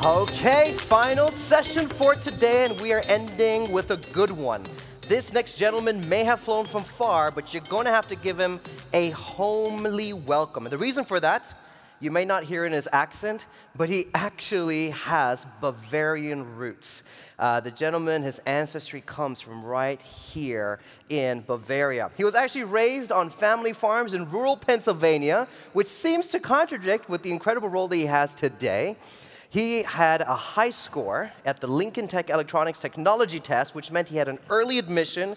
Okay, final session for today, and we are ending with a good one. This next gentleman may have flown from far, but you're going to have to give him a homely welcome. And the reason for that, you may not hear in his accent, but he actually has Bavarian roots. The gentleman, his ancestry comes from right here in Bavaria. He was actually raised on family farms in rural Pennsylvania, which seems to contradict with the incredible role that he has today. He had a high score at the Lincoln Tech Electronics Technology Test, which meant he had an early admission.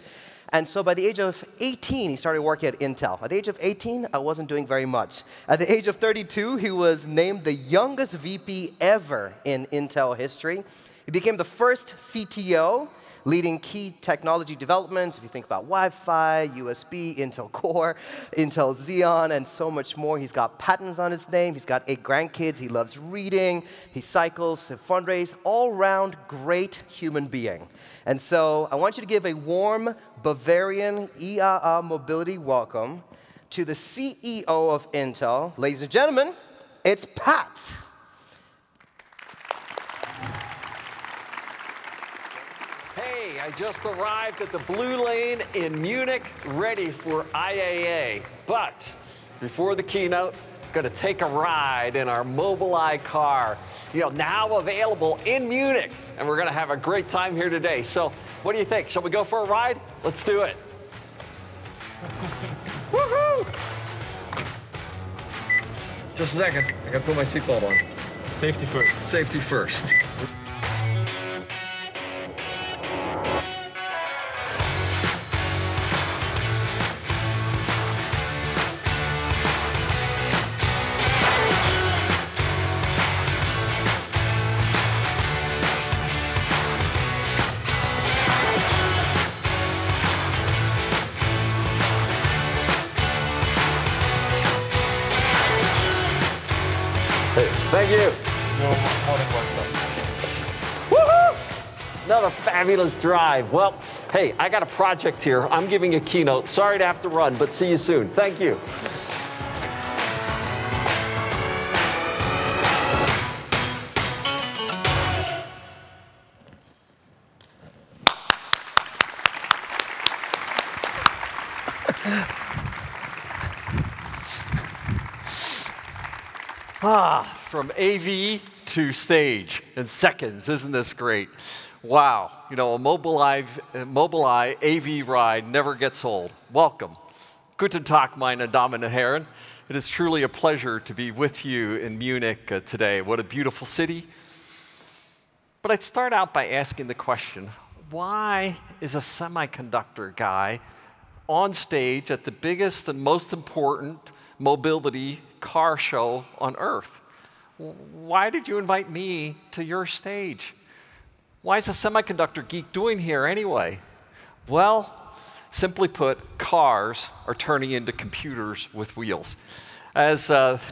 And so by the age of 18, he started working at Intel. At the age of 18, I wasn't doing very much. At the age of 32, he was named the youngest VP ever in Intel history. He became the first CTO, leading key technology developments. If you think about Wi-Fi, USB, Intel Core, Intel Xeon, and so much more. He's got patents on his name. He's got 8 grandkids. He loves reading. He cycles to fundraise. All-round great human being. And so I want you to give a warm Bavarian IAA Mobility welcome to the CEO of Intel. Ladies and gentlemen, it's Pat. Hey, I just arrived at the Blue Lane in Munich, ready for IAA. But before the keynote, going to take a ride in our Mobileye car. Now available in Munich, and we're going to have a great time here today. So, what do you think? Shall we go for a ride? Let's do it. Woohoo! Just a second. I got to put my seatbelt on. Safety first. Safety first. Thank you. More than welcome. Woohoo! Another fabulous drive. Well, hey, I got a project here. I'm giving a keynote. Sorry to have to run, but see you soon. Thank you. From AV to stage in seconds. Isn't this great? Wow. A Mobileye AV ride never gets old. Welcome. Guten Tag, meine Damen und Herren. It is truly a pleasure to be with you in Munich today. What a beautiful city. But I'd start out by asking the question, why is a semiconductor guy on stage at the biggest and most important mobility car show on Earth? Why did you invite me to your stage? Why is a semiconductor geek doing here anyway? Well, simply put, cars are turning into computers with wheels. As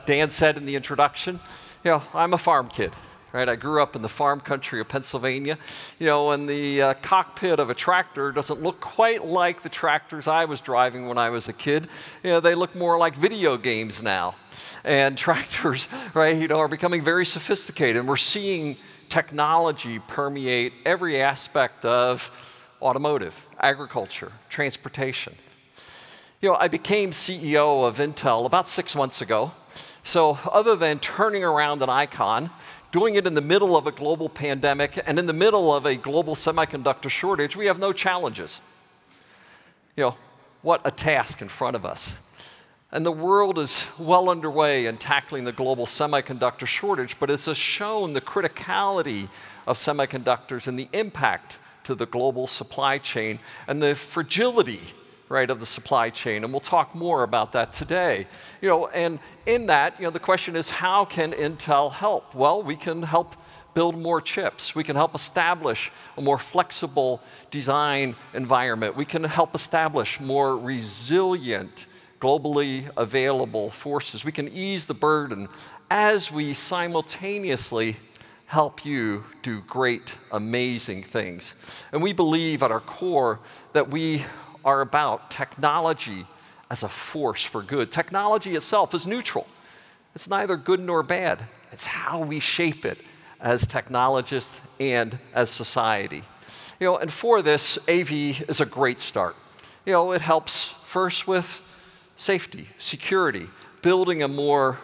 Dan said in the introduction, I'm a farm kid. Right? I grew up in the farm country of Pennsylvania, and the cockpit of a tractor doesn't look quite like the tractors I was driving when I was a kid. They look more like video games now. And tractors, right, are becoming very sophisticated, and we're seeing technology permeate every aspect of automotive, agriculture, transportation. I became CEO of Intel about 6 months ago. So other than turning around an icon, doing it in the middle of a global pandemic and in the middle of a global semiconductor shortage, we have no challenges. What a task in front of us. And the world is well underway in tackling the global semiconductor shortage, but it has shown the criticality of semiconductors and the impact to the global supply chain and the fragility, right, of the supply chain, and we'll talk more about that today. And in that, the question is, how can Intel help? Well, we can help build more chips. We can help establish a more flexible design environment. We can help establish more resilient, globally available forces. We can ease the burden as we simultaneously help you do great, amazing things. And we believe at our core that we are about technology as a force for good. Technology itself is neutral. It's neither good nor bad. It's how we shape it as technologists and as society. And for this, AV is a great start. It helps first with safety, security, building a more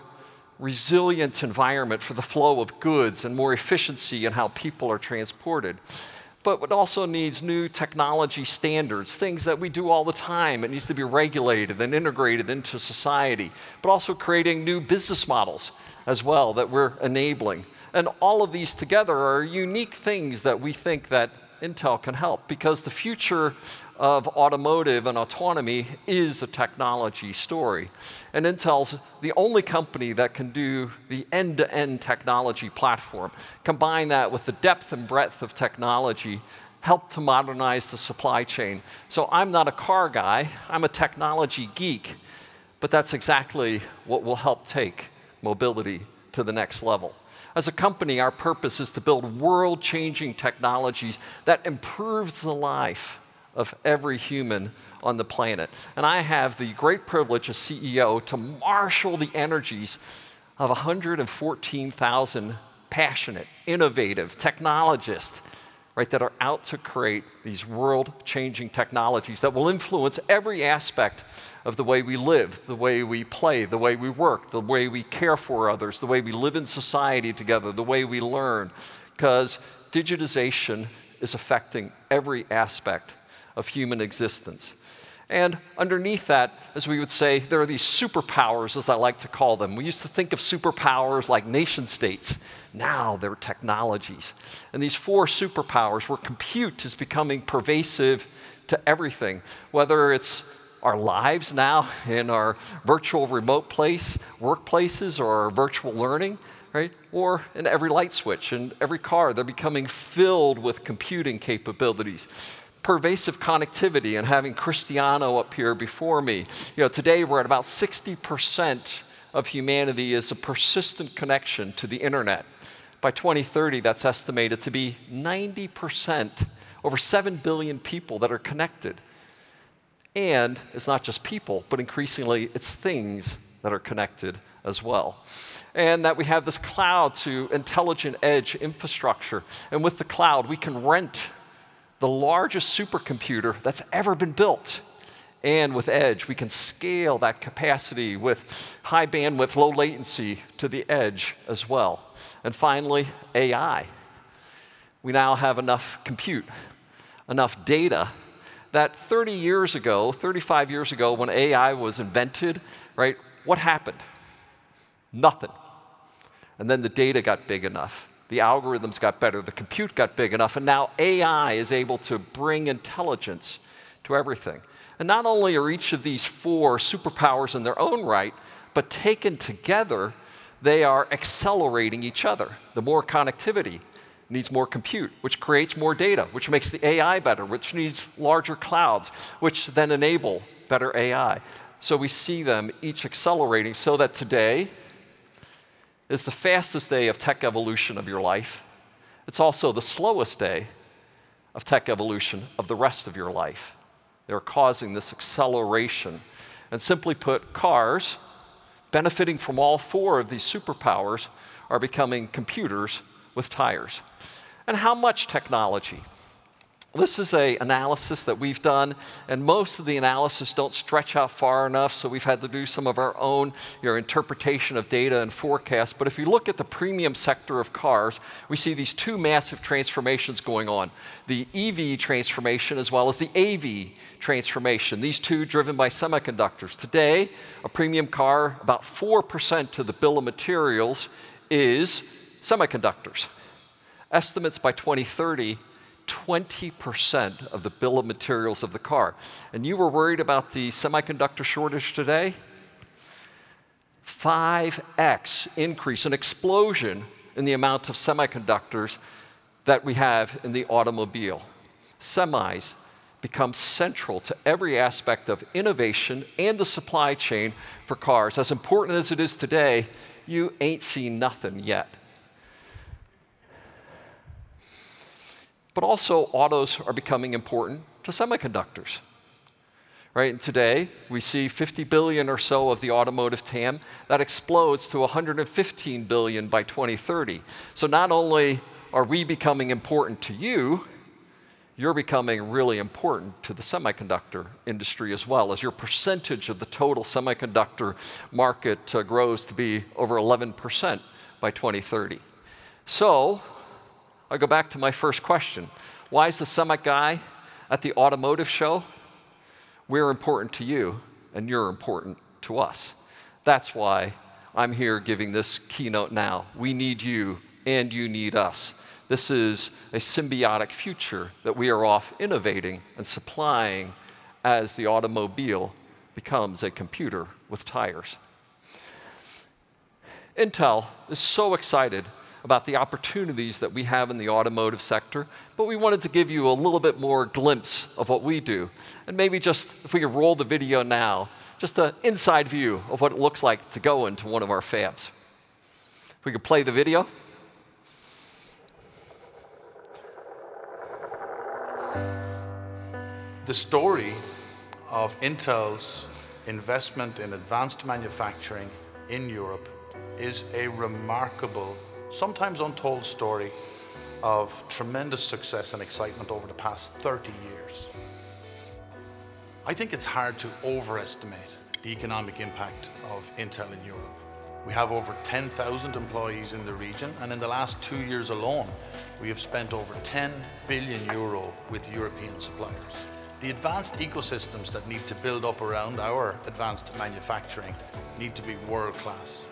resilient environment for the flow of goods and more efficiency in how people are transported. But it also needs new technology standards, things that we do all the time. It needs to be regulated and integrated into society, but also creating new business models as well that we're enabling. And all of these together are unique things that we think that Intel can help, because the future of automotive and autonomy is a technology story. And Intel's the only company that can do the end-to-end technology platform. Combine that with the depth and breadth of technology, help to modernize the supply chain. So I'm not a car guy, I'm a technology geek, but that's exactly what will help take mobility to the next level. As a company, our purpose is to build world-changing technologies that improves the life of every human on the planet. And I have the great privilege as CEO to marshal the energies of 114,000 passionate, innovative technologists, right, that are out to create these world-changing technologies that will influence every aspect of the way we live, the way we play, the way we work, the way we care for others, the way we live in society together, the way we learn, because digitization is affecting every aspect of human existence. And underneath that, as we would say, there are these superpowers, as I like to call them. We used to think of superpowers like nation states. Now they're technologies. And these 4 superpowers where compute is becoming pervasive to everything, whether it's our lives now in our virtual remote workplaces or our virtual learning, right? Or in every light switch, in every car, they're becoming filled with computing capabilities. Pervasive connectivity, and having Cristiano up here before me. Today we're at about 60% of humanity is a persistent connection to the internet. By 2030, that's estimated to be 90%, over 7 billion people that are connected. And it's not just people, but increasingly it's things that are connected as well. And that we have this cloud to intelligent edge infrastructure. And with the cloud, we can rent the largest supercomputer that's ever been built. And with edge, we can scale that capacity with high bandwidth, low latency to the edge as well. And finally, AI. We now have enough compute, enough data that 30 years ago, 35 years ago, when AI was invented, right, what happened? Nothing. And then the data got big enough. The algorithms got better, the compute got big enough, and now AI is able to bring intelligence to everything. And not only are each of these 4 superpowers in their own right, but taken together, they are accelerating each other. The more connectivity needs more compute, which creates more data, which makes the AI better, which needs larger clouds, which then enable better AI. So we see them each accelerating so that today is the fastest day of tech evolution of your life. It's also the slowest day of tech evolution of the rest of your life. They're causing this acceleration. And simply put, cars, benefiting from all 4 of these superpowers, are becoming computers with tires. And how much technology? This is an analysis that we've done, and most of the analysis don't stretch out far enough, so we've had to do some of our own interpretation of data and forecasts. But if you look at the premium sector of cars, we see these 2 massive transformations going on. The EV transformation as well as the AV transformation, these 2 driven by semiconductors. Today, a premium car, about 4% of the bill of materials is semiconductors. Estimates by 2030, 20% of the bill of materials of the car. And you were worried about the semiconductor shortage today? 5x increase, an explosion in the amount of semiconductors that we have in the automobile. Semis become central to every aspect of innovation and the supply chain for cars. As important as it is today, you ain't seen nothing yet. But also, autos are becoming important to semiconductors. right? And today, we see 50 billion or so of the automotive TAM. That explodes to 115 billion by 2030. So not only are we becoming important to you, you're becoming really important to the semiconductor industry as well, as your percentage of the total semiconductor market grows to be over 11% by 2030. So I go back to my first question. Why is the semi guy at the automotive show? We're important to you, and you're important to us. That's why I'm here giving this keynote now. We need you, and you need us. This is a symbiotic future that we are off innovating and supplying as the automobile becomes a computer with tires. Intel is so excited about the opportunities that we have in the automotive sector, but we wanted to give you a little bit more glimpse of what we do. And maybe just, if we could roll the video now, just an inside view of what it looks like to go into one of our fabs. If we could play the video. The story of Intel's investment in advanced manufacturing in Europe is a remarkable, sometimes untold story of tremendous success and excitement over the past 30 years. I think it's hard to overestimate the economic impact of Intel in Europe. We have over 10,000 employees in the region, and in the last 2 years alone, we have spent over 10 billion euro with European suppliers. The advanced ecosystems that need to build up around our advanced manufacturing need to be world-class.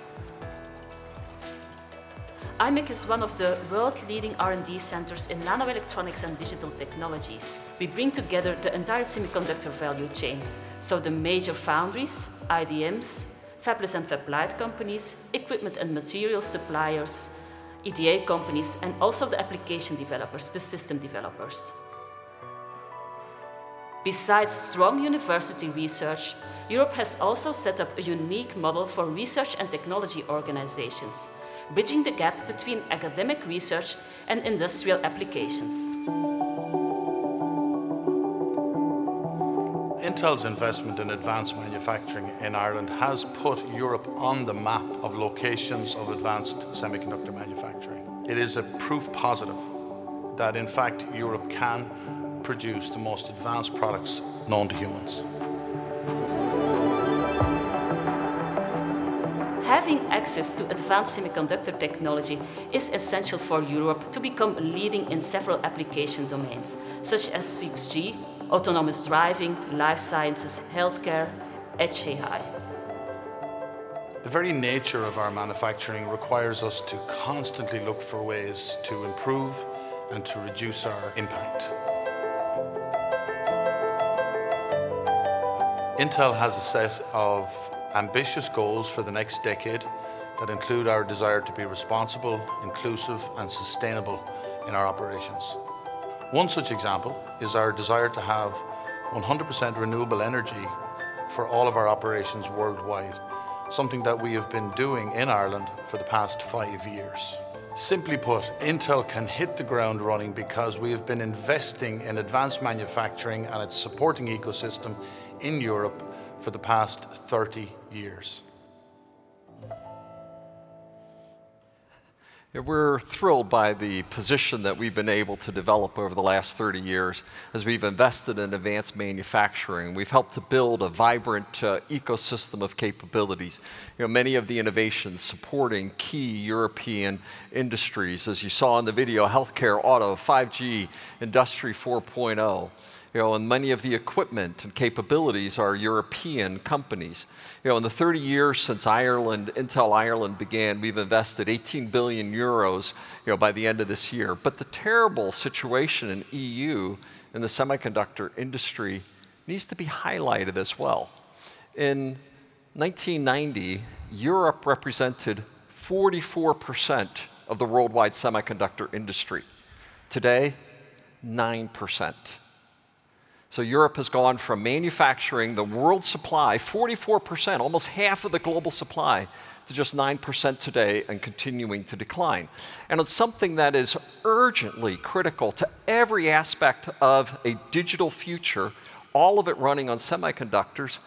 IMEC is one of the world-leading R&D centers in nanoelectronics and digital technologies. We bring together the entire semiconductor value chain, so the major foundries, IDMs, fabless and fab-lite companies, equipment and material suppliers, EDA companies, and also the application developers, the system developers. Besides strong university research, Europe has also set up a unique model for research and technology organizations, bridging the gap between academic research and industrial applications. Intel's investment in advanced manufacturing in Ireland has put Europe on the map of locations of advanced semiconductor manufacturing. It is a proof positive that, in fact, Europe can produce the most advanced products known to humans. Having access to advanced semiconductor technology is essential for Europe to become leading in several application domains, such as 6G, autonomous driving, life sciences, healthcare, edge AI. The very nature of our manufacturing requires us to constantly look for ways to improve and to reduce our impact. Intel has a set of ambitious goals for the next decade that include our desire to be responsible, inclusive, and sustainable in our operations. One such example is our desire to have 100% renewable energy for all of our operations worldwide, something that we have been doing in Ireland for the past 5 years. Simply put, Intel can hit the ground running because we have been investing in advanced manufacturing and its supporting ecosystem in Europe for the past 30 years. We're thrilled by the position that we've been able to develop over the last 30 years as we've invested in advanced manufacturing. We've helped to build a vibrant ecosystem of capabilities. Many of the innovations supporting key European industries, as you saw in the video, healthcare, auto, 5G, Industry 4.0. And many of the equipment and capabilities are European companies. In the 30 years since Intel Ireland began, we've invested 18 billion euros, by the end of this year. But the terrible situation in EU in the semiconductor industry needs to be highlighted as well. In 1990, Europe represented 44% of the worldwide semiconductor industry. Today, 9%. So Europe has gone from manufacturing the world supply, 44%, almost half of the global supply, to just 9% today and continuing to decline. And it's something that is urgently critical to every aspect of a digital future. all of it running on semiconductors,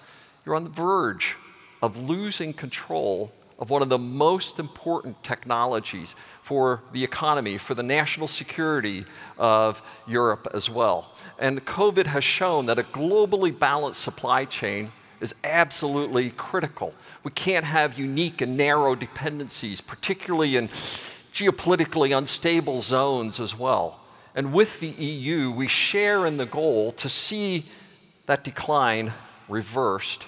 you're on the verge of losing control of one of the most important technologies for the economy, for the national security of Europe as well. And COVID has shown that a globally balanced supply chain is absolutely critical. We can't have unique and narrow dependencies, particularly in geopolitically unstable zones as well. And with the EU, we share in the goal to see that decline reversed,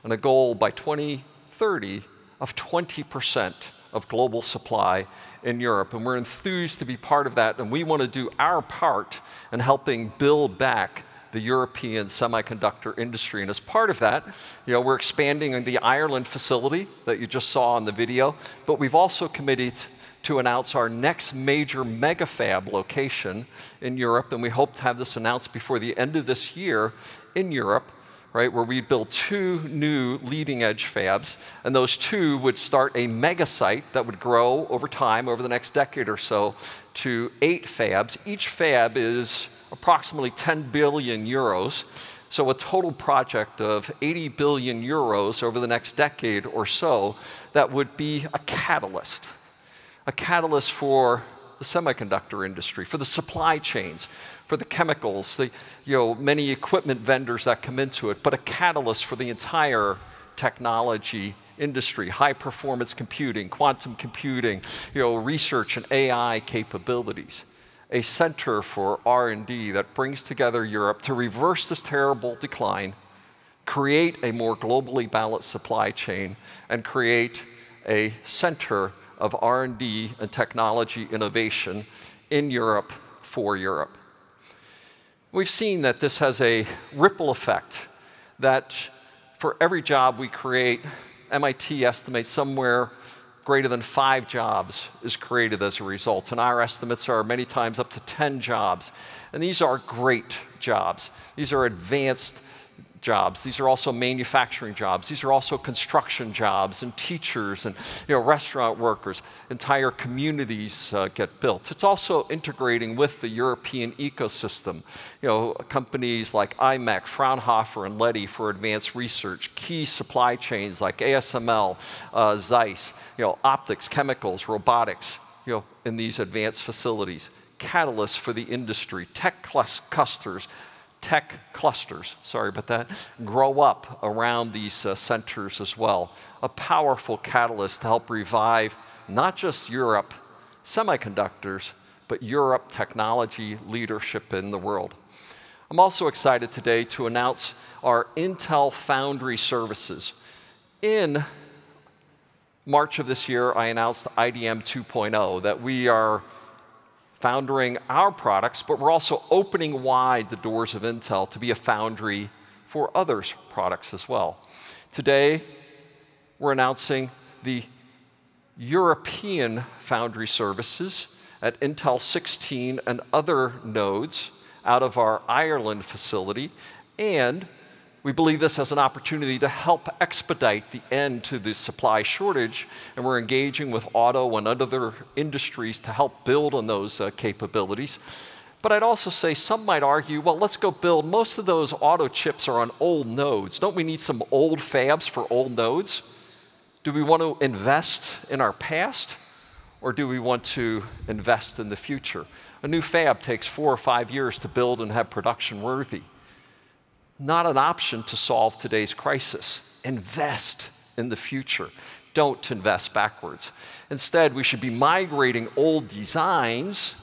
and a goal by 2030 of 20% of global supply in Europe. And we're enthused to be part of that, and we want to do our part in helping build back the European semiconductor industry. And as part of that, we're expanding in the Ireland facility that you just saw in the video, but we've also committed to announce our next major mega fab location in Europe, and we hope to have this announced before the end of this year in Europe, right, where we build 2 new leading-edge fabs, and those 2 would start a mega site that would grow over time, over the next decade or so, to 8 fabs. Each fab is approximately 10 billion euros, so a total project of 80 billion euros over the next decade or so that would be a catalyst for the semiconductor industry, for the supply chains, for the chemicals, the many equipment vendors that come into it, but a catalyst for the entire technology industry, high performance computing, quantum computing, research and AI capabilities. A center for R&D that brings together Europe to reverse this terrible decline, create a more globally balanced supply chain, and create a center of R&D and technology innovation in Europe for Europe. We've seen that this has a ripple effect, that for every job we create, MIT estimates somewhere greater than 5 jobs is created as a result. And our estimates are many times up to 10 jobs. And these are great jobs. These are advanced jobs. These are also manufacturing jobs. These are also construction jobs, and teachers, and restaurant workers. Entire communities get built. It's also integrating with the European ecosystem. Companies like IMEC, Fraunhofer, and Leti for advanced research. Key supply chains like ASML, Zeiss. Optics, chemicals, robotics. In these advanced facilities. Catalysts for the industry. Tech clusters, sorry about that, grow up around these centers as well. A powerful catalyst to help revive not just Europe semiconductors, but Europe technology leadership in the world. I'm also excited today to announce our Intel Foundry Services. In March of this year, I announced IDM 2.0, that we are foundering our products, but we're also opening wide the doors of Intel to be a foundry for others' products as well. Today, we're announcing the European Foundry Services at Intel 16 and other nodes out of our Ireland facility, and we believe this has an opportunity to help expedite the end to the supply shortage, and we're engaging with auto and other industries to help build on those capabilities. But I'd also say some might argue, well, let's go build. Most of those auto chips are on old nodes. Don't we need some old fabs for old nodes? Do we want to invest in our past, or do we want to invest in the future? A new fab takes 4 or 5 years to build and have production worthy. Not an option to solve today's crisis. Invest in the future. Don't invest backwards. Instead, we should be migrating old designs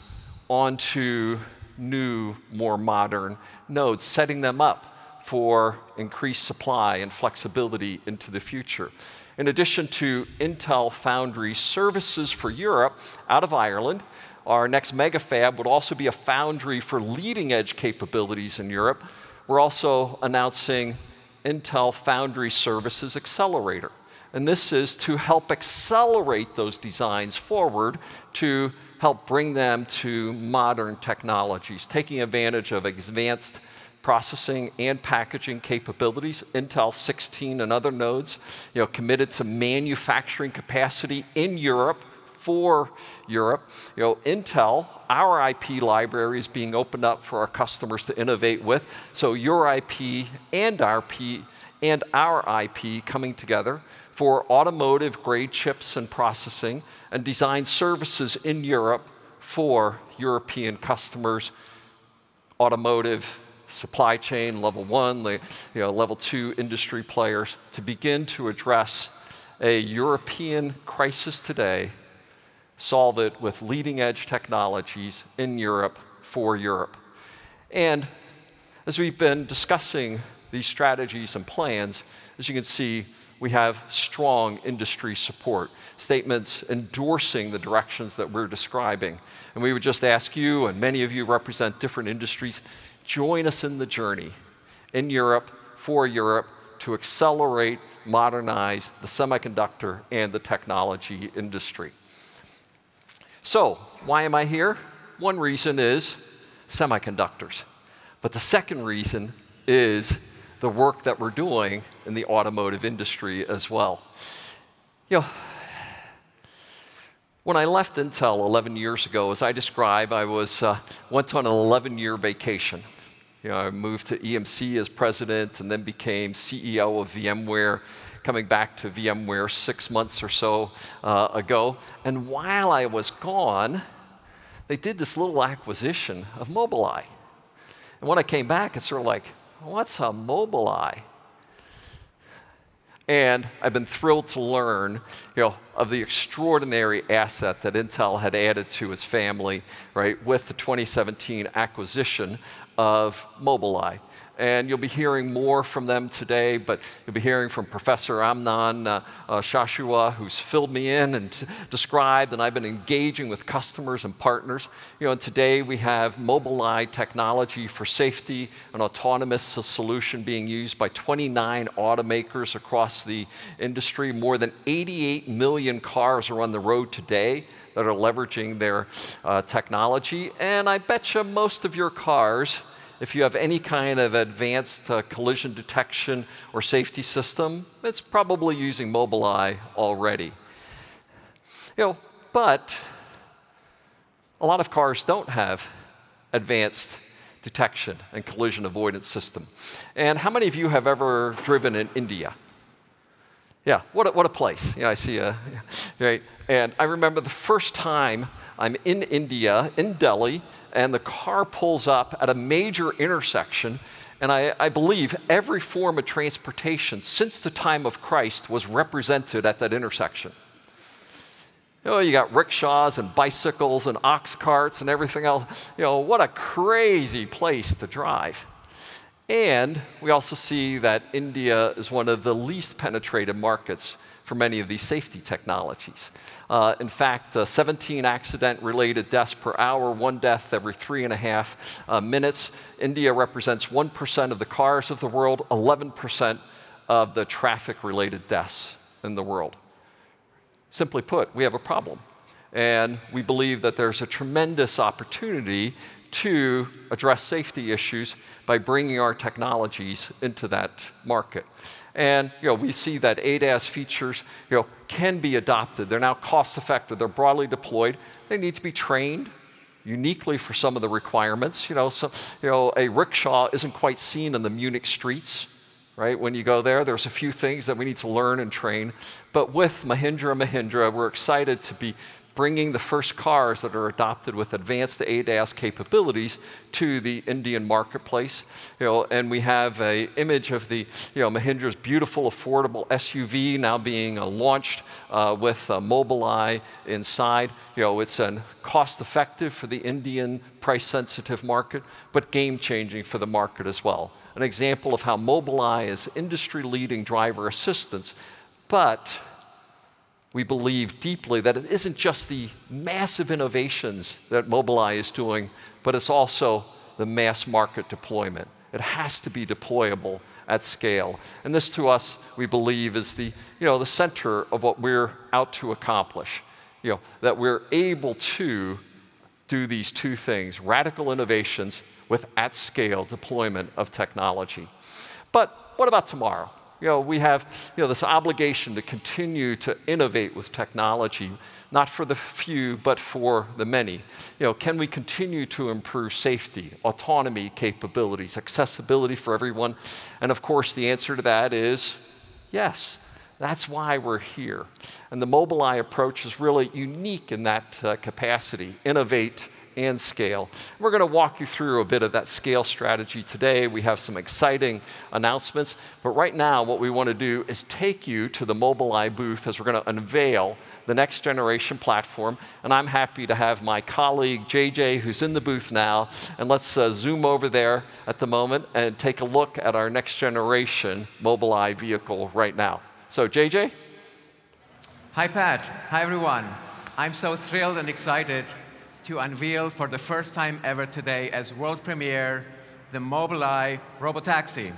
onto new, more modern nodes, setting them up for increased supply and flexibility into the future. In addition to Intel Foundry Services for Europe out of Ireland, our next mega fab would also be a foundry for leading-edge capabilities in Europe. We're also announcing Intel Foundry Services Accelerator. And this is to help accelerate those designs forward to help bring them to modern technologies, taking advantage of advanced processing and packaging capabilities. Intel 16 and other nodes, committed to manufacturing capacity in Europe for Europe. Intel, our IP library is being opened up for our customers to innovate with. So your IP and our IP coming together for automotive-grade chips and processing and design services in Europe for European customers, automotive, supply chain, level 1, level 2 industry players, to begin to address a European crisis today, solve it with leading-edge technologies in Europe for Europe. And as we've been discussing these strategies and plans, as you can see, we have strong industry support, statements endorsing the directions that we're describing. And we would just ask you, and many of you represent different industries, join us in the journey in Europe, for Europe, to accelerate, modernize the semiconductor and the technology industry. So, why am I here? One reason is semiconductors. But the second reason is the work that we're doing in the automotive industry as well. When I left Intel 11 years ago, as I described, I went on an 11-year vacation. I moved to EMC as president and then became CEO of VMware, coming back to VMware 6 months or so ago. And while I was gone, they did this little acquisition of Mobileye. And when I came back, it's sort of like, what's a Mobileye? And I've been thrilled to learn of the extraordinary asset that Intel had added to its family, right, with the 2017 acquisition of Mobileye. And you'll be hearing more from them today, but you'll be hearing from Professor Amnon Shashua, who's filled me in and described, and I've been engaging with customers and partners. And today we have Mobileye technology for safety, an autonomous solution being used by 29 automakers across the industry. More than 88 million cars are on the road today that are leveraging their technology. And I bet you most of your cars, if you have any kind of advanced collision detection or safety system, it's probably using Mobileye already. But a lot of cars don't have advanced detection and collision avoidance system. And how many of you have ever driven in India? Yeah, what a place. I see right? And I remember the first time I'm in India, in Delhi, and the car pulls up at a major intersection, and I believe every form of transportation since the time of Christ was represented at that intersection. You got rickshaws and bicycles and ox carts and everything else. What a crazy place to drive. And we also see that India is one of the least penetrated markets for many of these safety technologies. In fact, 17 accident-related deaths per hour, 1 death every 3.5 minutes. India represents 1% of the cars of the world, 11% of the traffic-related deaths in the world. Simply put, we have a problem. And we believe that there's a tremendous opportunity to address safety issues by bringing our technologies into that market. And we see that ADAS features can be adopted. They're now cost-effective. They're broadly deployed. They need to be trained uniquely for some of the requirements. A rickshaw isn't quite seen in the Munich streets. Right? When you go there, there's a few things that we need to learn and train. But with Mahindra, we're excited to be bringing the first cars that are adopted with advanced ADAS capabilities to the Indian marketplace. And we have an image of the Mahindra's beautiful, affordable SUV now being launched with Mobileye inside. It's cost-effective for the Indian price-sensitive market, but game-changing for the market as well. An example of how Mobileye is industry-leading driver assistance, but we believe deeply that it isn't just the massive innovations that Mobileye is doing, but it's also the mass market deployment. It has to be deployable at scale. And this, to us, we believe is the center of what we're out to accomplish. That we're able to do these two things, radical innovations with at-scale deployment of technology. But what about tomorrow? We have this obligation to continue to innovate with technology, not for the few, but for the many. Can we continue to improve safety, autonomy capabilities, accessibility for everyone? And of course, the answer to that is yes. That's why we're here. And the Mobileye approach is really unique in that capacity, innovate and scale. We're going to walk you through a bit of that scale strategy today. We have some exciting announcements, but right now what we want to do is take you to the Mobileye booth as we're going to unveil the next generation platform, and I'm happy to have my colleague JJ, who's in the booth now, and let's zoom over there at the moment and take a look at our next generation Mobileye vehicle right now. So JJ? Hi Pat, hi everyone. I'm so thrilled and excited to unveil for the first time ever today as world premiere the Mobileye Robotaxi.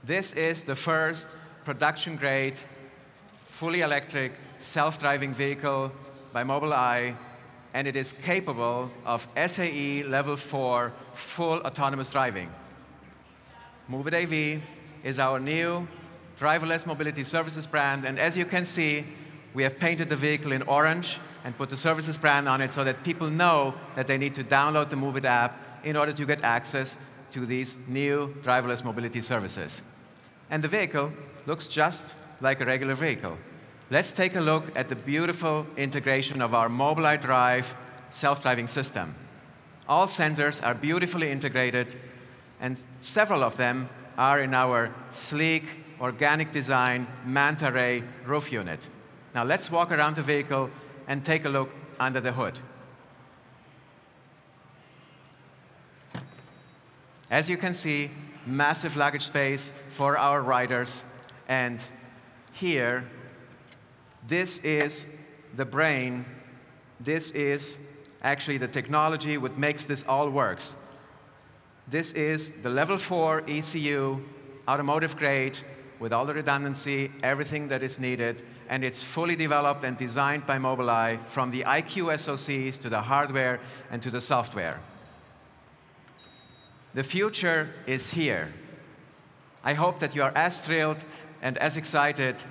This is the first production-grade, fully electric, self-driving vehicle by Mobileye, and it is capable of SAE Level 4 full autonomous driving. Move It AV is our new driverless mobility services brand, and as you can see, we have painted the vehicle in orange and put the services brand on it so that people know that they need to download the Move It app in order to get access to these new driverless mobility services. And the vehicle looks just like a regular vehicle. Let's take a look at the beautiful integration of our Mobileye Drive self-driving system. All sensors are beautifully integrated, and several of them are in our sleek, organic design Manta Ray roof unit. Now let's walk around the vehicle and take a look under the hood. As you can see, massive luggage space for our riders. And here, this is the brain. This is actually the technology which makes this all works. This is the Level 4 ECU, automotive grade, with all the redundancy, everything that is needed, and it's fully developed and designed by Mobileye from the IQ SoCs to the hardware and to the software. The future is here. I hope that you are as thrilled and as excited,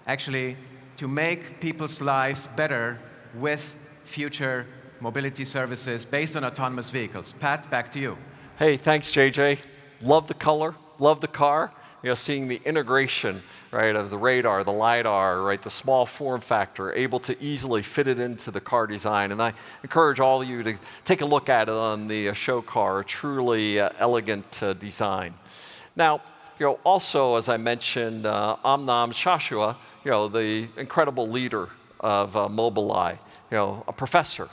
actually, to make people's lives better with future mobility services based on autonomous vehicles. Pat, back to you. Hey, thanks, JJ. Love the color, love the car. Seeing the integration, right, of the radar, the LiDAR, right, the small form factor, able to easily fit it into the car design. And I encourage all of you to take a look at it on the show car, a truly elegant design. Now, also, as I mentioned, Amnon Shashua, the incredible leader of Mobileye, a professor,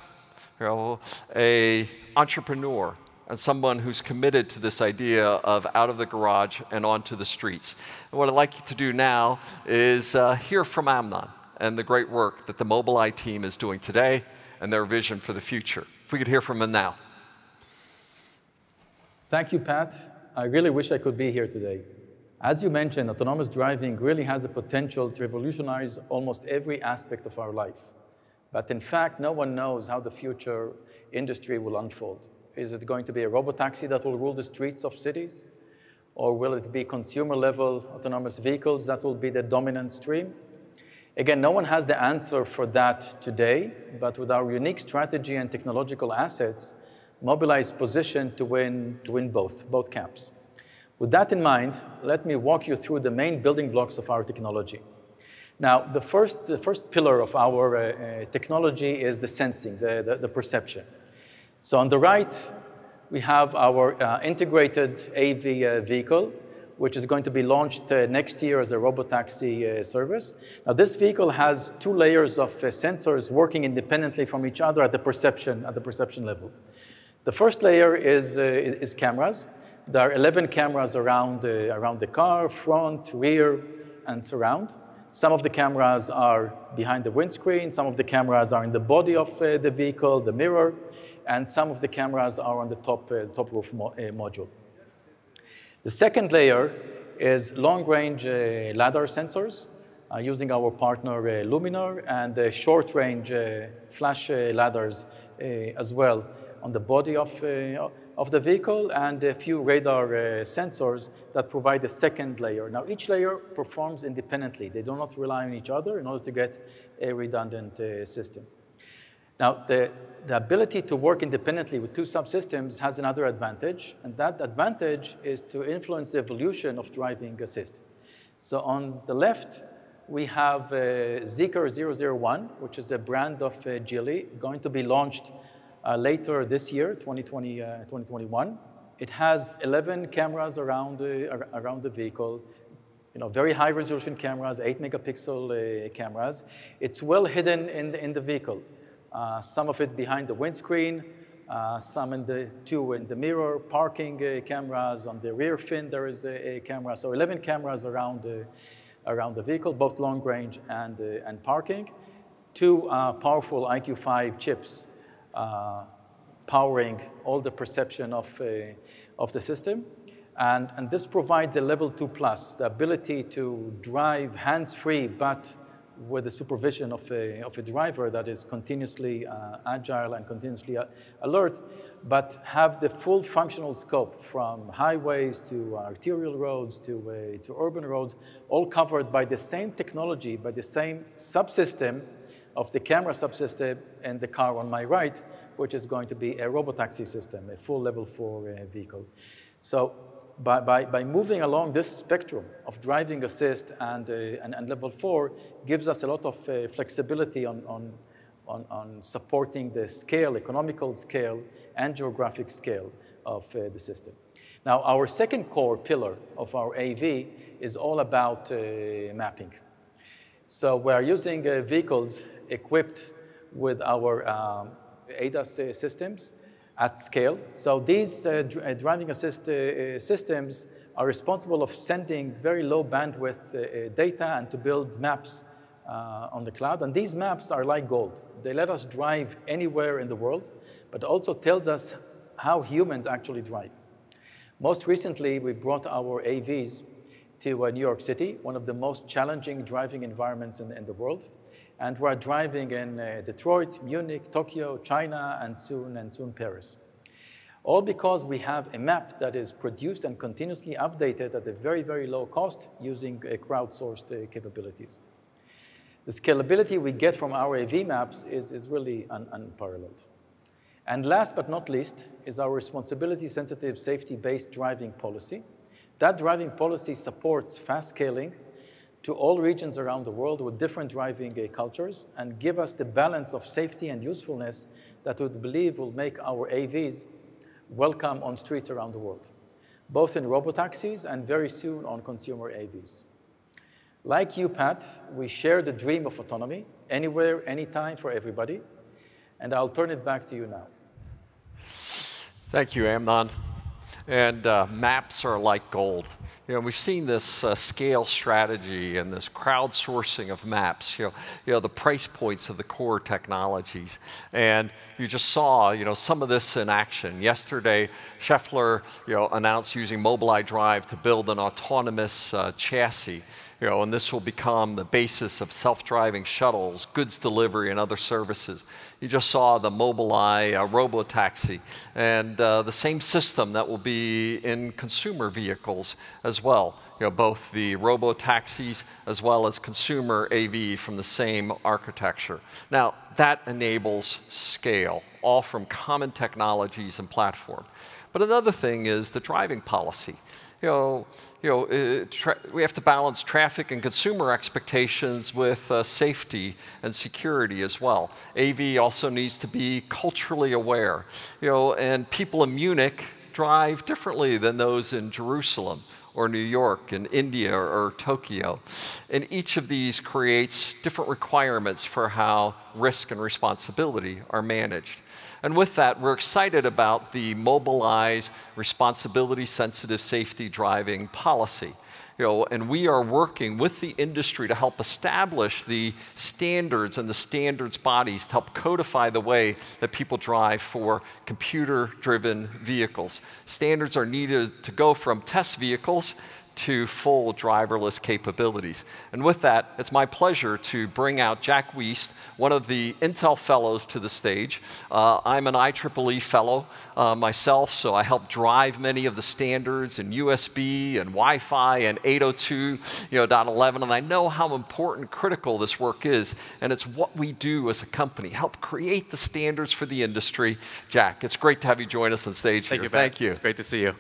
an entrepreneur, and someone who's committed to this idea of out of the garage and onto the streets. And what I'd like you to do now is hear from Amnon and the great work that the Mobileye team is doing today and their vision for the future. If we could hear from him now. Thank you, Pat. I really wish I could be here today. As you mentioned, autonomous driving really has the potential to revolutionize almost every aspect of our life. But in fact, no one knows how the future industry will unfold. Is it going to be a robotaxi that will rule the streets of cities? Or will it be consumer-level autonomous vehicles that will be the dominant stream? Again, no one has the answer for that today, but with our unique strategy and technological assets, Mobileye is positioned to win both camps. With that in mind, let me walk you through the main building blocks of our technology. Now, the first pillar of our technology is the sensing, the perception. So on the right, we have our integrated AV vehicle, which is going to be launched next year as a robotaxi service. Now, this vehicle has 2 layers of sensors working independently from each other at the perception level. The first layer is cameras. There are 11 cameras around the car, front, rear, and surround. Some of the cameras are behind the windscreen. Some of the cameras are in the body of the vehicle, the mirror. And some of the cameras are on the top roof module. The second layer is long-range LiDAR sensors using our partner Luminar, and short-range flash LiDARs as well on the body of of the vehicle and a few radar sensors that provide a second layer. Now, each layer performs independently. They do not rely on each other in order to get a redundant system. Now, the ability to work independently with two subsystems has another advantage, and that advantage is to influence the evolution of driving assist. So on the left, we have Zeekr 001, which is a brand of Geely, going to be launched later this year, 2021. It has 11 cameras around the vehicle, very high resolution cameras, 8 megapixel cameras. It's well hidden in the vehicle. Some of it behind the windscreen, some in the mirror, parking cameras. On the rear fin, there is a camera. So 11 cameras around the vehicle, both long range and parking. 2 powerful IQ5 chips powering all the perception of the system. And this provides a level 2+, the ability to drive hands-free, but with the supervision of a driver that is continuously agile and continuously alert, but have the full functional scope from highways to arterial roads to urban roads, all covered by the same technology, by the same subsystem of the camera subsystem and the car on my right, which is going to be a robotaxi system, a full level 4 vehicle. So by moving along this spectrum of driving assist and level 4 gives us a lot of flexibility on supporting the scale, economical scale, and geographic scale of the system. Now, our second core pillar of our AV is all about mapping. So we are using vehicles equipped with our ADAS systems at scale. So these driving assist systems are responsible of sending very low bandwidth data and to build maps on the cloud. And these maps are like gold. They let us drive anywhere in the world, but also tells us how humans actually drive. Most recently, we brought our AVs to New York City, one of the most challenging driving environments in the world. And we're driving in Detroit, Munich, Tokyo, China, and soon Paris. All because we have a map that is produced and continuously updated at a very, very low cost using crowdsourced capabilities. The scalability we get from our AV maps is really unparalleled. And last but not least is our responsibility-sensitive, safety-based driving policy. That driving policy supports fast scaling to all regions around the world with different driving cultures and give us the balance of safety and usefulness that we believe will make our AVs welcome on streets around the world, both in robotaxis and very soon on consumer AVs. Like you, Pat, we share the dream of autonomy, anywhere, anytime, for everybody. And I'll turn it back to you now. Thank you, Amnon. And maps are like gold. We've seen this scale strategy and this crowdsourcing of maps, the price points of the core technologies. And you just saw, some of this in action. Yesterday, Schaeffler, announced using Mobileye Drive to build an autonomous chassis. And this will become the basis of self-driving shuttles, goods delivery, and other services. You just saw the Mobileye robotaxi, and the same system that will be in consumer vehicles as well. Both the robotaxis as well as consumer AV from the same architecture. Now, that enables scale, all from common technologies and platform. But another thing is the driving policy. We have to balance traffic and consumer expectations with safety and security as well. AV also needs to be culturally aware. And people in Munich drive differently than those in Jerusalem or New York, in India or Tokyo. And each of these creates different requirements for how risk and responsibility are managed. And with that, we're excited about the Mobileye's responsibility-sensitive safety driving policy. And we are working with the industry to help establish the standards and the standards bodies to help codify the way that people drive for computer-driven vehicles. Standards are needed to go from test vehicles to full driverless capabilities. And with that, it's my pleasure to bring out Jack Wiest, one of the Intel fellows, to the stage. I'm an IEEE fellow myself, so I help drive many of the standards in USB and Wi-Fi and 802.11, and I know how important, critical this work is, and it's what we do as a company, help create the standards for the industry. Jack, it's great to have you join us on stage here. Thank you. It's great to see you.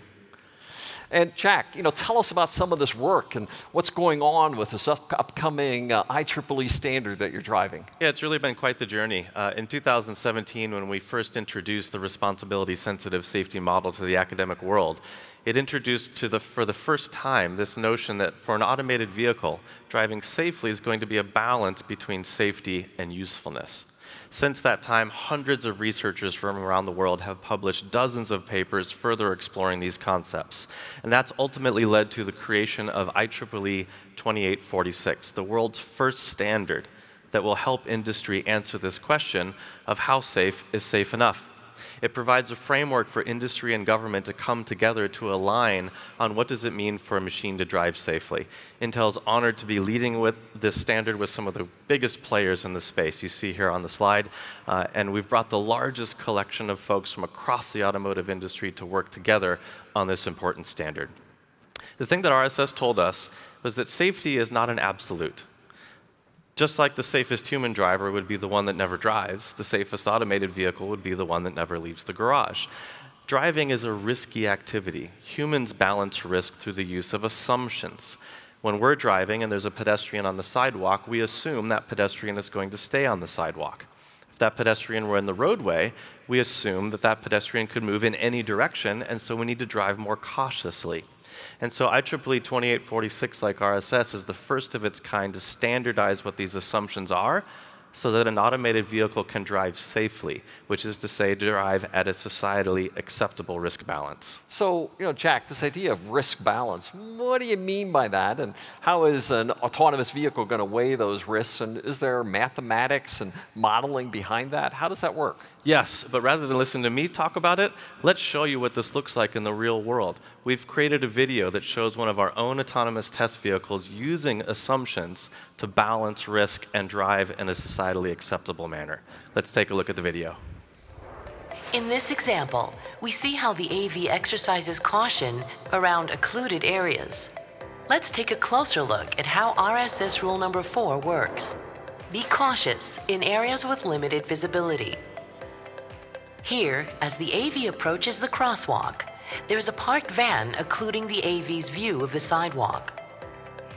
And Jack, tell us about some of this work and what's going on with this upcoming IEEE standard that you're driving. Yeah, it's really been quite the journey. In 2017, when we first introduced the responsibility-sensitive safety model to the academic world, it introduced for the first time this notion that for an automated vehicle, driving safely is going to be a balance between safety and usefulness. Since that time, hundreds of researchers from around the world have published dozens of papers further exploring these concepts. And that's ultimately led to the creation of IEEE 2846, the world's first standard that will help industry answer this question of how safe is safe enough. It provides a framework for industry and government to come together to align on what does it mean for a machine to drive safely. Intel's honored to be leading with this standard with some of the biggest players in the space you see here on the slide. And we've brought the largest collection of folks from across the automotive industry to work together on this important standard. The thing that RSS told us was that safety is not an absolute. Just like the safest human driver would be the one that never drives, the safest automated vehicle would be the one that never leaves the garage. Driving is a risky activity. Humans balance risk through the use of assumptions. When we're driving and there's a pedestrian on the sidewalk, we assume that pedestrian is going to stay on the sidewalk. If that pedestrian were in the roadway, we assume that that pedestrian could move in any direction, and so we need to drive more cautiously. And so IEEE 2846, like RSS, is the first of its kind to standardize what these assumptions are so that an automated vehicle can drive safely, which is to say drive at a societally acceptable risk balance. So, Jack, this idea of risk balance, what do you mean by that? And how is an autonomous vehicle going to weigh those risks? And is there mathematics and modeling behind that? How does that work? Yes, but rather than listen to me talk about it, let's show you what this looks like in the real world. We've created a video that shows one of our own autonomous test vehicles using assumptions to balance risk and drive in a societally acceptable manner. Let's take a look at the video. In this example, we see how the AV exercises caution around occluded areas. Let's take a closer look at how RSS rule number 4 works. Be cautious in areas with limited visibility. Here, as the AV approaches the crosswalk, there is a parked van occluding the AV's view of the sidewalk.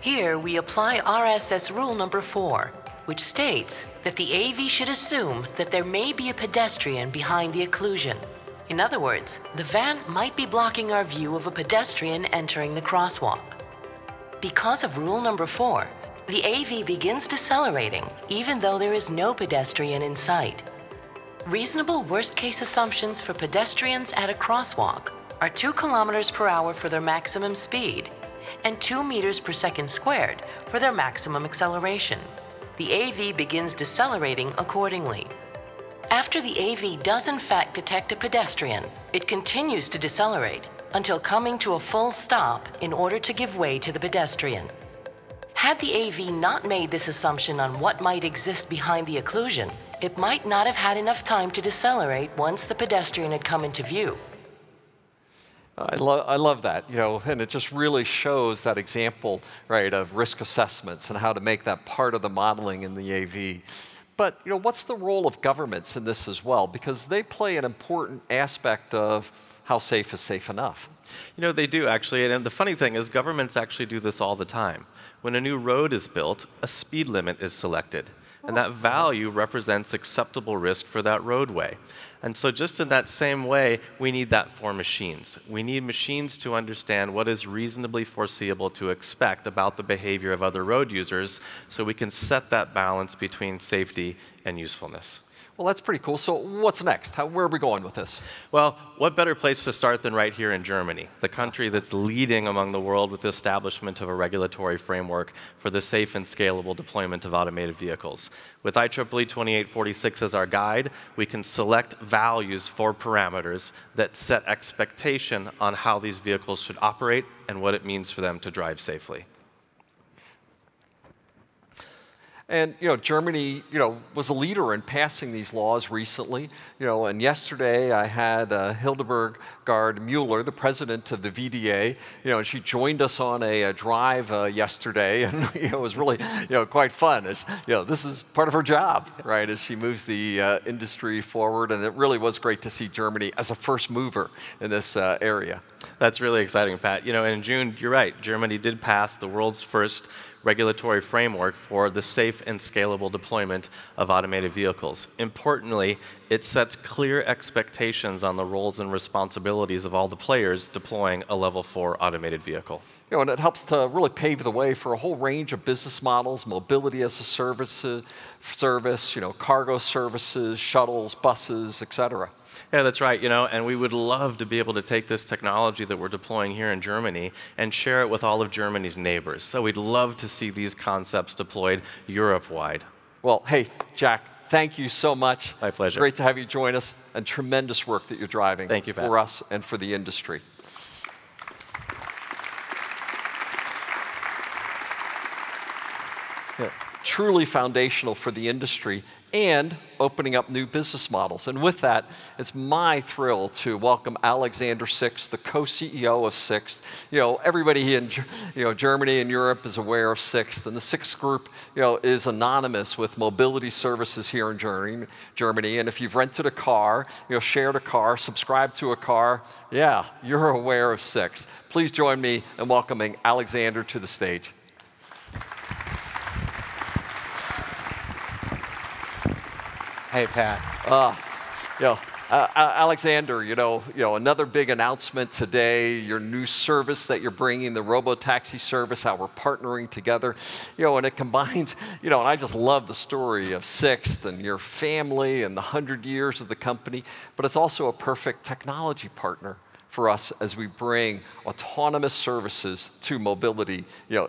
Here, we apply RSS rule number 4, which states that the AV should assume that there may be a pedestrian behind the occlusion. In other words, the van might be blocking our view of a pedestrian entering the crosswalk. Because of rule number 4, the AV begins decelerating even though there is no pedestrian in sight. Reasonable worst-case assumptions for pedestrians at a crosswalk are 2 kilometers per hour for their maximum speed and 2 meters per second squared for their maximum acceleration. The AV begins decelerating accordingly. After the AV does in fact detect a pedestrian, it continues to decelerate until coming to a full stop in order to give way to the pedestrian. Had the AV not made this assumption on what might exist behind the occlusion, it might not have had enough time to decelerate once the pedestrian had come into view. I love that, and it just really shows that example, right, of risk assessments and how to make that part of the modeling in the AV. But, what's the role of governments in this as well? Because they play an important aspect of how safe is safe enough. They do actually, and the funny thing is governments actually do this all the time. When a new road is built, a speed limit is selected. And that value represents acceptable risk for that roadway. And so just in that same way, we need that for machines. We need machines to understand what is reasonably foreseeable to expect about the behavior of other road users so we can set that balance between safety and usefulness. Well, that's pretty cool. So what's next? Where are we going with this? Well, what better place to start than right here in Germany, the country that's leading among the world with the establishment of a regulatory framework for the safe and scalable deployment of automated vehicles. With IEEE 2846 as our guide, we can select values for parameters that set expectation on how these vehicles should operate and what it means for them to drive safely. And Germany, was a leader in passing these laws recently. And yesterday I had Hildegard Müller, the president of the VDA. And she joined us on a drive yesterday, and it was really, quite fun. As, this is part of her job, right? As she moves the industry forward, and it really was great to see Germany as a first mover in this area. That's really exciting, Pat. In June, you're right. Germany did pass the world's first regulatory framework for the safe and scalable deployment of automated vehicles. Importantly, it sets clear expectations on the roles and responsibilities of all the players deploying a level 4 automated vehicle. And it helps to really pave the way for a whole range of business models: mobility as a service, cargo services, shuttles, buses, et cetera. Yeah, that's right. And we would love to be able to take this technology that we're deploying here in Germany and share it with all of Germany's neighbors. So we'd love to see these concepts deployed Europe-wide. Well, hey, Jack, thank you so much. My pleasure. Great to have you join us, and tremendous work that you're driving. Thank you, Pat. For us and for the industry. Yeah, truly foundational for the industry and opening up new business models. And with that, it's my thrill to welcome Alexander Sixt, the co-CEO of Sixt. Everybody in Germany and Europe is aware of Sixt, and the Sixt Group is anonymous with mobility services here in Germany. And if you've rented a car, shared a car, subscribed to a car, yeah, you're aware of Sixt. Please join me in welcoming Alexander to the stage. Hey, Pat. Alexander, another big announcement today, your new service that you're bringing, the robotaxi service, how we're partnering together, and it combines, and I just love the story of Sixt and your family and the 100 years of the company, but it's also a perfect technology partner for us as we bring autonomous services to mobility,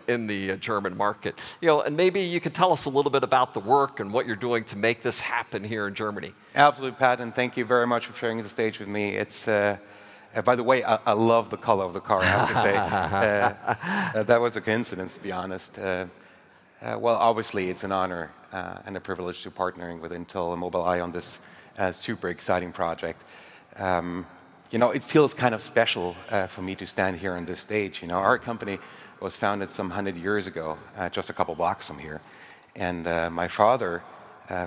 in the German market. And maybe you can tell us a little bit about the work and what you're doing to make this happen here in Germany. Absolutely, Pat, and thank you very much for sharing the stage with me. It's, by the way, I love the color of the car, I have to say. That was a coincidence, to be honest. Well, obviously, it's an honor and a privilege to partnering with Intel and Mobileye on this super exciting project. It feels kind of special for me to stand here on this stage. Our company was founded some 100 years ago, just a couple blocks from here. And my father,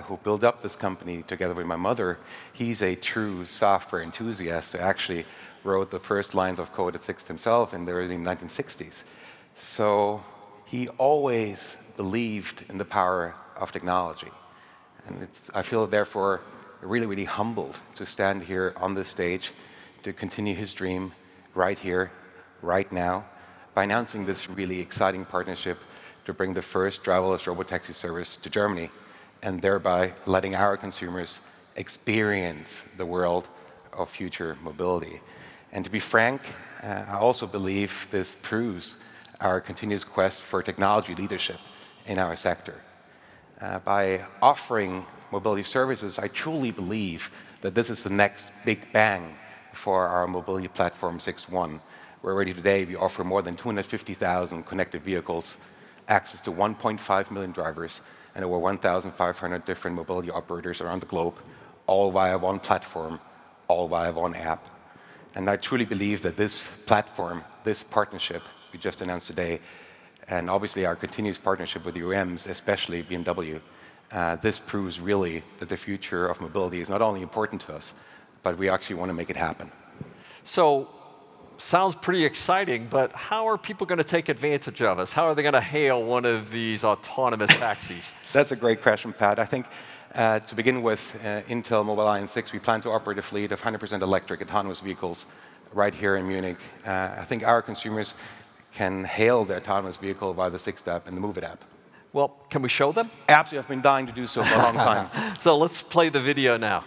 who built up this company together with my mother, he's a true software enthusiast who actually wrote the first lines of code at Sixt himself in the early 1960s. So he always believed in the power of technology. And I feel, therefore, really, really humbled to stand here on this stage to continue his dream right here, right now, by announcing this really exciting partnership to bring the first driverless robotaxi service to Germany, and thereby letting our consumers experience the world of future mobility. And to be frank, I also believe this proves our continuous quest for technology leadership in our sector. By offering mobility services, I truly believe that this is the next big bang for our mobility platform, Sixt One, where already today we offer more than 250,000 connected vehicles, access to 1.5 million drivers, and over 1,500 different mobility operators around the globe, all via one platform, all via one app. And I truly believe that this platform, this partnership we just announced today, and obviously our continuous partnership with the OEMs, especially BMW, this proves really that the future of mobility is not only important to us, but we actually want to make it happen. So, sounds pretty exciting, but how are people going to take advantage of us? How are they going to hail one of these autonomous taxis? That's a great question, Pat. I think to begin with, Intel, Mobileye, and Sixt, we plan to operate a fleet of 100% electric autonomous vehicles right here in Munich. I think our consumers can hail their autonomous vehicle via the Sixt app and the Move It app. Well, can we show them? Absolutely. I've been dying to do so for a long time. So let's play the video now.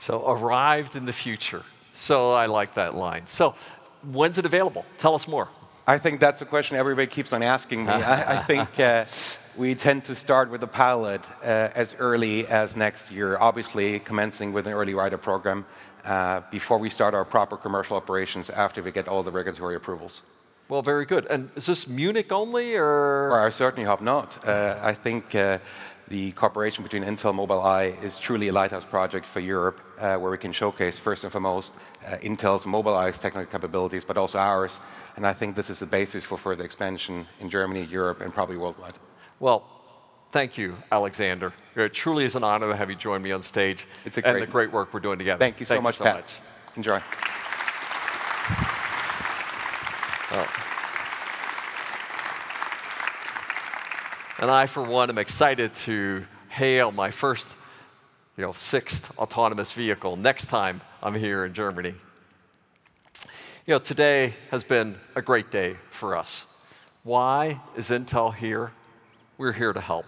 So arrived in the future. So I like that line. So when's it available? Tell us more. I think that's a question everybody keeps on asking me. I think we tend to start with the pilot as early as next year, obviously commencing with an early rider program before we start our proper commercial operations after we get all the regulatory approvals. Well, very good. And is this Munich only, or? Well, I certainly hope not. I think the cooperation between Intel and Mobileye is truly a lighthouse project for Europe, where we can showcase, first and foremost, Intel's and Mobileye's technical capabilities, but also ours. And I think this is the basis for further expansion in Germany, Europe, and probably worldwide. Well, thank you, Alexander. It truly is an honor to have you join me on stage and the great work we're doing together. Thank you so much, Pat. Enjoy. Well, and I, for one, am excited to hail my first, 6th autonomous vehicle next time I'm here in Germany. Today has been a great day for us. Why is Intel here? We're here to help.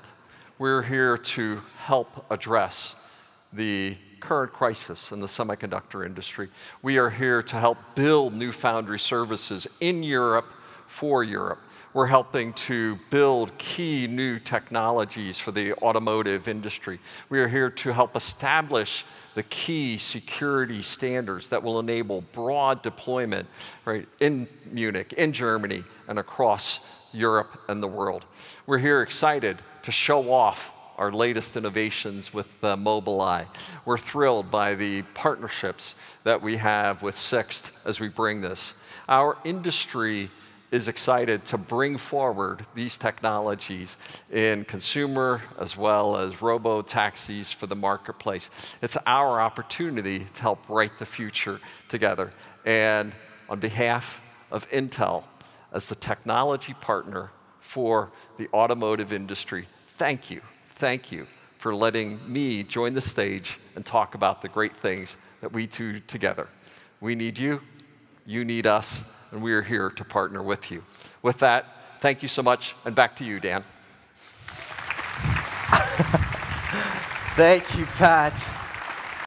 We're here to help address the current crisis in the semiconductor industry. We are here to help build new foundry services in Europe for Europe. We're helping to build key new technologies for the automotive industry. We are here to help establish the key security standards that will enable broad deployment, right, in Munich, in Germany, and across Europe and the world. We're here excited to show off our latest innovations with Mobileye. We're thrilled by the partnerships that we have with Sixt as we bring this. Our industry is excited to bring forward these technologies in consumer as well as robo-taxis for the marketplace. It's our opportunity to help write the future together. And on behalf of Intel, as the technology partner for the automotive industry, thank you. Thank you for letting me join the stage and talk about the great things that we do together. We need you, you need us, and we are here to partner with you. With that, thank you so much, and back to you, Dan. Thank you, Pat.